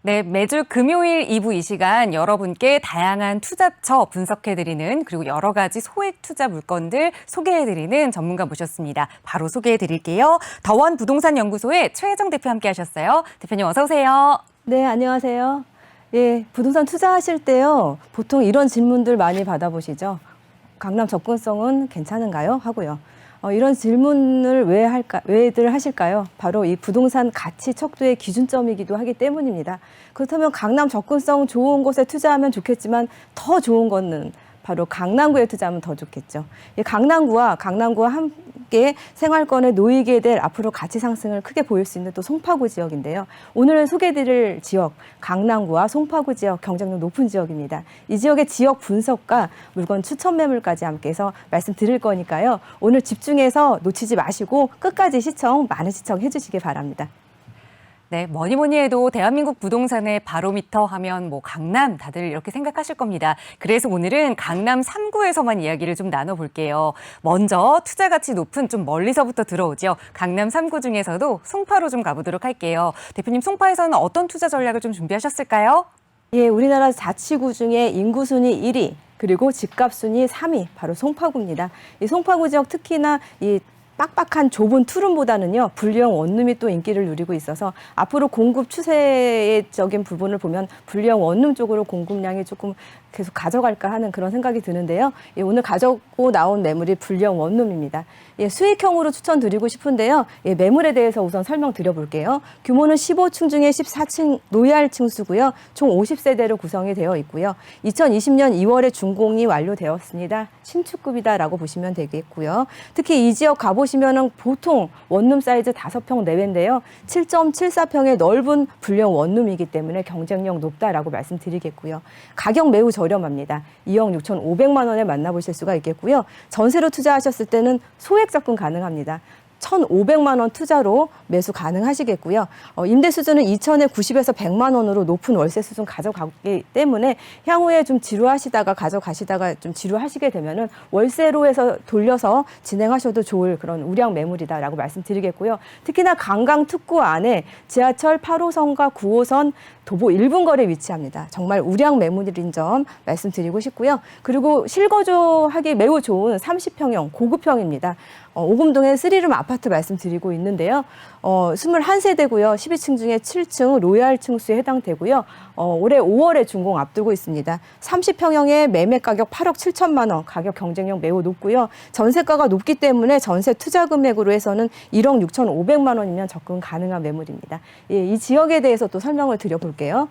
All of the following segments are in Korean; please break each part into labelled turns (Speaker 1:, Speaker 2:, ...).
Speaker 1: 네, 매주 금요일 2부 이 시간 여러분께 다양한 투자처 분석해드리는 그리고 여러 가지 소액 투자 물건들 소개해드리는 전문가 모셨습니다. 바로 소개해드릴게요. 더원 부동산 연구소의 최혜정 대표 함께 하셨어요. 대표님 어서 오세요.
Speaker 2: 네, 안녕하세요. 예, 부동산 투자하실 때요. 보통 이런 질문들 많이 받아보시죠. 강남 접근성은 괜찮은가요? 하고요. 이런 질문을 왜들 하실까요? 바로 이 부동산 가치 척도의 기준점이기도 하기 때문입니다. 그렇다면 강남 접근성 좋은 곳에 투자하면 좋겠지만 더 좋은 거는 바로 강남구에 투자하면 더 좋겠죠. 이 강남구와 함께 생활권에 놓이게 될 앞으로 가치 상승을 크게 보일 수 있는 또 송파구 지역인데요. 오늘 소개해드릴 지역, 강남구와 송파구 지역 경쟁력 높은 지역입니다. 이 지역의 지역 분석과 물건 추천 매물까지 함께해서 말씀드릴 거니까요. 오늘 집중해서 놓치지 마시고 끝까지 많은 시청해 주시기 바랍니다.
Speaker 1: 네, 뭐니 해도 대한민국 부동산의 바로미터 하면 강남 다들 이렇게 생각하실 겁니다. 그래서 오늘은 강남 3구에서만 이야기를 좀 나눠볼게요. 먼저 투자 가치 높은 좀 멀리서부터 들어오죠. 강남 3구 중에서도 송파로 좀 가보도록 할게요. 대표님, 송파에서는 어떤 투자 전략을 좀 준비하셨을까요?
Speaker 2: 예, 우리나라 자치구 중에 인구 순위 1위, 그리고 집값 순위 3위, 바로 송파구입니다. 이 송파구 지역 특히나 이 빡빡한 좁은 투룸보다는요, 분리형 원룸이 또 인기를 누리고 있어서 앞으로 공급 추세적인 부분을 보면 분리형 원룸 쪽으로 공급량이 조금 계속 가져갈까 하는 그런 생각이 드는데요. 예, 오늘 가져고 나온 매물이 분리형 원룸입니다. 예, 수익형으로 추천드리고 싶은데요. 예, 매물에 대해서 우선 설명드려볼게요. 규모는 15층 중에 14층 로얄 층수고요. 총 50세대로 구성이 되어 있고요. 2020년 2월에 준공이 완료되었습니다. 신축급이다라고 보시면 되겠고요. 특히 이 지역 가보시면은 보통 원룸 사이즈 5평 내외인데요. 7.74평의 넓은 분리형 원룸이기 때문에 경쟁력 높다라고 말씀드리겠고요. 가격 매우 저렴합니다. 2억 6,500만 원에 만나보실 수가 있겠고요. 전세로 투자하셨을 때는 소액 접근 가능합니다. 1,500만 원 투자로 매수 가능하시겠고요. 임대 수준은 2천에 90에서 100만 원으로 높은 월세 수준 가져가기 때문에 향후에 좀 지루하시다가 가져가시다가 좀 지루하시게 되면은 월세로 해서 돌려서 진행하셔도 좋을 그런 우량 매물이다라고 말씀드리겠고요. 특히나 강강 특구 안에 지하철 8호선과 9호선 도보 1분 거리에 위치합니다. 정말 우량 매물인 점 말씀드리고 싶고요. 그리고 실거주하기 매우 좋은 30평형 고급형입니다. 오금동의 3룸 아파트 말씀드리고 있는데요. 21세대고요. 12층 중에 7층 로얄 층수에 해당되고요. 올해 5월에 준공 앞두고 있습니다. 30평형의 매매 가격 8억 7천만 원, 가격 경쟁력 매우 높고요. 전세가가 높기 때문에 전세 투자 금액으로 해서는 1억 6,500만 원이면 접근 가능한 매물입니다. 예, 이 지역에 대해서 또 설명을 드려볼게요.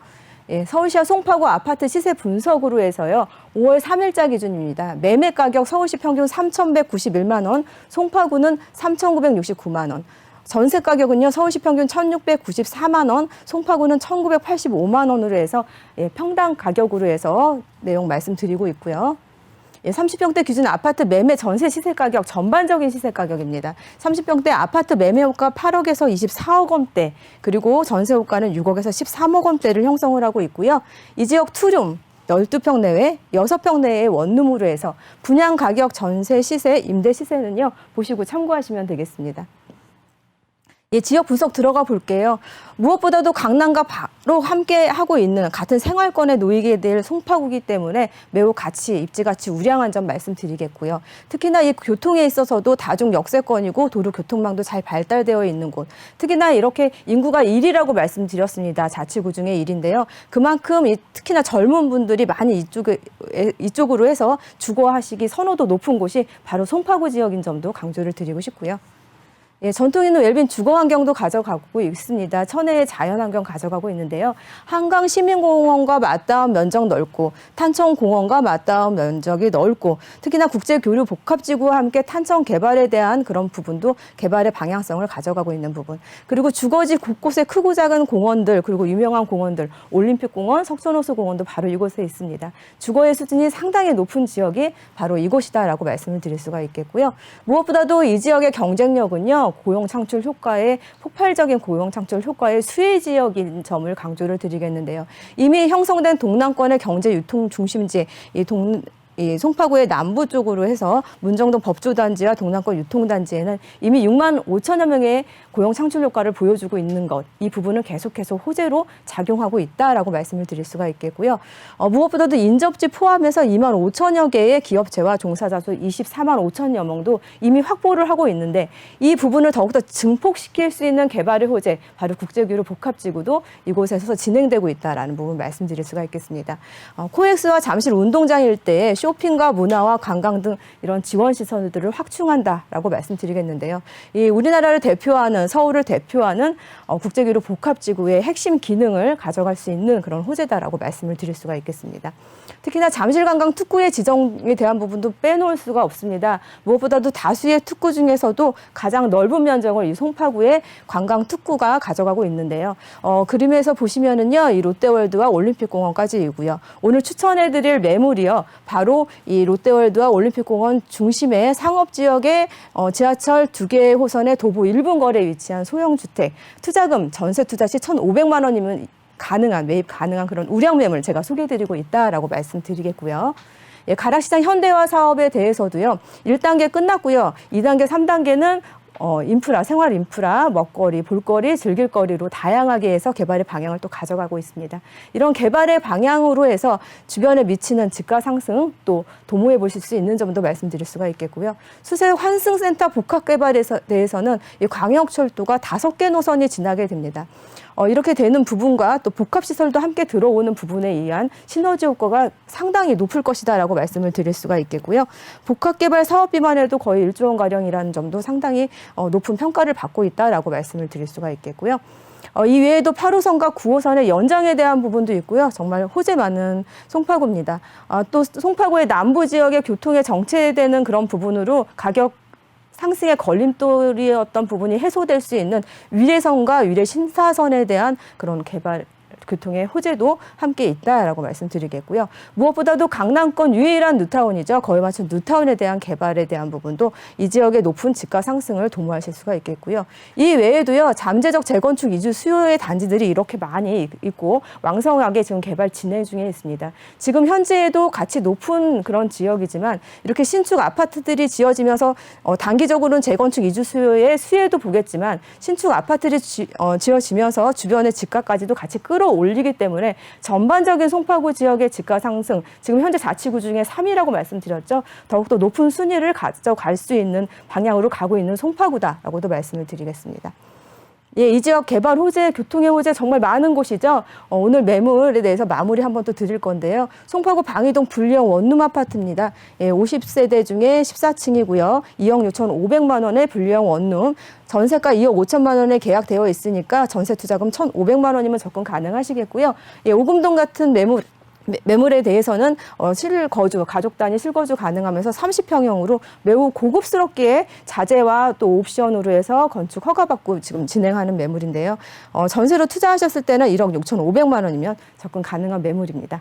Speaker 2: 예, 서울시와 송파구 아파트 시세 분석으로 해서요. 5월 3일자 기준입니다. 매매 가격 서울시 평균 3,191만 원, 송파구는 3,969만 원. 전세 가격은요. 서울시 평균 1,694만 원, 송파구는 1,985만 원으로 해서 예, 평당 가격으로 해서 내용 말씀드리고 있고요. 예, 30평대 기준 아파트 매매 전세 시세 가격 전반적인 시세 가격입니다. 30평대 아파트 매매 호가 8억에서 24억 원대, 그리고 전세 호가는 6억에서 13억 원대를 형성을 하고 있고요. 이 지역 투룸 12평 내외, 6평 내외의 원룸으로 해서 분양 가격, 전세 시세, 임대 시세는요. 보시고 참고하시면 되겠습니다. 예, 지역 분석 들어가 볼게요. 무엇보다도 강남과 바로 함께 하고 있는 같은 생활권에 놓이게 될 송파구이기 때문에 매우 입지 가치 우량한 점 말씀드리겠고요. 특히나 이 교통에 있어서도 다중 역세권이고 도로 교통망도 잘 발달되어 있는 곳. 특히나 이렇게 인구가 1위라고 말씀드렸습니다. 자치구 중에 1위인데요. 그만큼 특히나 젊은 분들이 많이 이쪽으로 해서 주거하시기 선호도 높은 곳이 바로 송파구 지역인 점도 강조를 드리고 싶고요. 예, 전통 있는 웰빙 주거 환경도 가져가고 있습니다. 천혜의 자연환경 가져가고 있는데요. 한강 시민공원과 맞닿은 면적 넓고 탄천공원과 맞닿은 면적이 넓고 특히나 국제교류 복합지구와 함께 탄천 개발에 대한 그런 부분도 개발의 방향성을 가져가고 있는 부분. 그리고 주거지 곳곳에 크고 작은 공원들, 그리고 유명한 공원들, 올림픽공원, 석촌호수공원도 바로 이곳에 있습니다. 주거의 수준이 상당히 높은 지역이 바로 이곳이다라고 말씀을 드릴 수가 있겠고요. 무엇보다도 이 지역의 경쟁력은요. 고용 창출 효과의 폭발적인 고용 창출 효과의 수혜 지역인 점을 강조를 드리겠는데요. 이미 형성된 동남권의 경제 유통 중심지, 이 송파구의 남부 쪽으로 해서 문정동 법조단지와 동남권 유통단지에는 이미 6만 5천여 명의 고용 창출 효과를 보여주고 있는 것, 이 부분은 계속해서 호재로 작용하고 있다라고 말씀을 드릴 수가 있겠고요. 무엇보다도 인접지 포함해서 2만 5천여 개의 기업체와 종사자 수 24만 5천여 명도 이미 확보를 하고 있는데 이 부분을 더욱더 증폭시킬 수 있는 개발의 호재, 바로 국제규로 복합지구도 이곳에서 진행되고 있다라는 부분 말씀드릴 수가 있겠습니다. 코엑스와 잠실 운동장 일대에 쇼핑과 문화와 관광 등 이런 지원 시설들을 확충한다라고 말씀드리겠는데요. 이 우리나라를 대표하는 서울을 대표하는 국제규로 복합지구의 핵심 기능을 가져갈 수 있는 그런 호재다라고 말씀을 드릴 수가 있겠습니다. 특히나 잠실관광 특구의 지정에 대한 부분도 빼놓을 수가 없습니다. 무엇보다도 다수의 특구 중에서도 가장 넓은 면적을 이 송파구의 관광 특구가 가져가고 있는데요. 그림에서 보시면은요, 이 롯데월드와 올림픽공원까지이고요. 오늘 추천해드릴 매물이요, 바로 이 롯데월드와 올림픽공원 중심의 상업지역의 지하철 2개 호선의 도보 1분 거리에 위치한 소형주택, 투자금 전세 투자 시 1,500만 원이면 매입 가능한 그런 우량 매물 제가 소개해드리고 있다라고 말씀드리겠고요. 예, 가락시장 현대화 사업에 대해서도요, 1단계 끝났고요. 2단계, 3단계는 인프라, 생활 인프라, 먹거리, 볼거리, 즐길거리로 다양하게 해서 개발의 방향을 또 가져가고 있습니다. 이런 개발의 방향으로 해서 주변에 미치는 집가 상승 또 도모해 보실 수 있는 점도 말씀드릴 수가 있겠고요. 수세 환승센터 복합 개발에 대해서는 이 광역철도가 5개 노선이 지나게 됩니다. 이렇게 되는 부분과 또 복합시설도 함께 들어오는 부분에 의한 시너지 효과가 상당히 높을 것이다라고 말씀을 드릴 수가 있겠고요. 복합개발 사업비만 해도 거의 1조 원가량이라는 점도 상당히 높은 평가를 받고 있다라고 말씀을 드릴 수가 있겠고요. 이 외에도 8호선과 9호선의 연장에 대한 부분도 있고요. 정말 호재 많은 송파구입니다. 또 송파구의 남부 지역의 교통에 정체되는 그런 부분으로 가격 상승의 걸림돌이었던 부분이 해소될 수 있는 위례선과 위례 신사선에 대한 그런 개발, 교통의 호재도 함께 있다라고 말씀드리겠고요. 무엇보다도 강남권 유일한 뉴타운이죠. 거의 맞춘 뉴타운에 대한 개발에 대한 부분도 이 지역의 높은 집가 상승을 도모하실 수가 있겠고요. 이 외에도요, 잠재적 재건축 이주 수요의 단지들이 이렇게 많이 있고 왕성하게 지금 개발 진행 중에 있습니다. 지금 현재에도 가치 높은 그런 지역이지만 이렇게 신축 아파트들이 지어지면서 단기적으로는 재건축 이주 수요의 수혜도 보겠지만 신축 아파트들이 지어지면서 주변의 집가까지도 같이 올리기 때문에 전반적인 송파구 지역의 집가 상승, 지금 현재 자치구 중에 3위라고 말씀드렸죠. 더욱더 높은 순위를 가져갈 수 있는 방향으로 가고 있는 송파구다라고도 말씀을 드리겠습니다. 예, 이 지역 개발 호재, 교통의 호재 정말 많은 곳이죠. 오늘 매물에 대해서 마무리 한번 또 드릴 건데요. 송파구 방이동 불리형 원룸 아파트입니다. 예, 50세대 중에 14층이고요. 2억 6,500만 원의 불리형 원룸. 전세가 2억 5천만 원에 계약되어 있으니까 전세 투자금 1,500만 원이면 접근 가능하시겠고요. 예, 오금동 같은 매물에 대해서는 실거주, 가족 단위 실거주 가능하면서 30평형으로 매우 고급스럽게 자재와 또 옵션으로 해서 건축 허가받고 지금 진행하는 매물인데요. 전세로 투자하셨을 때는 1억 6,500만 원이면 접근 가능한 매물입니다.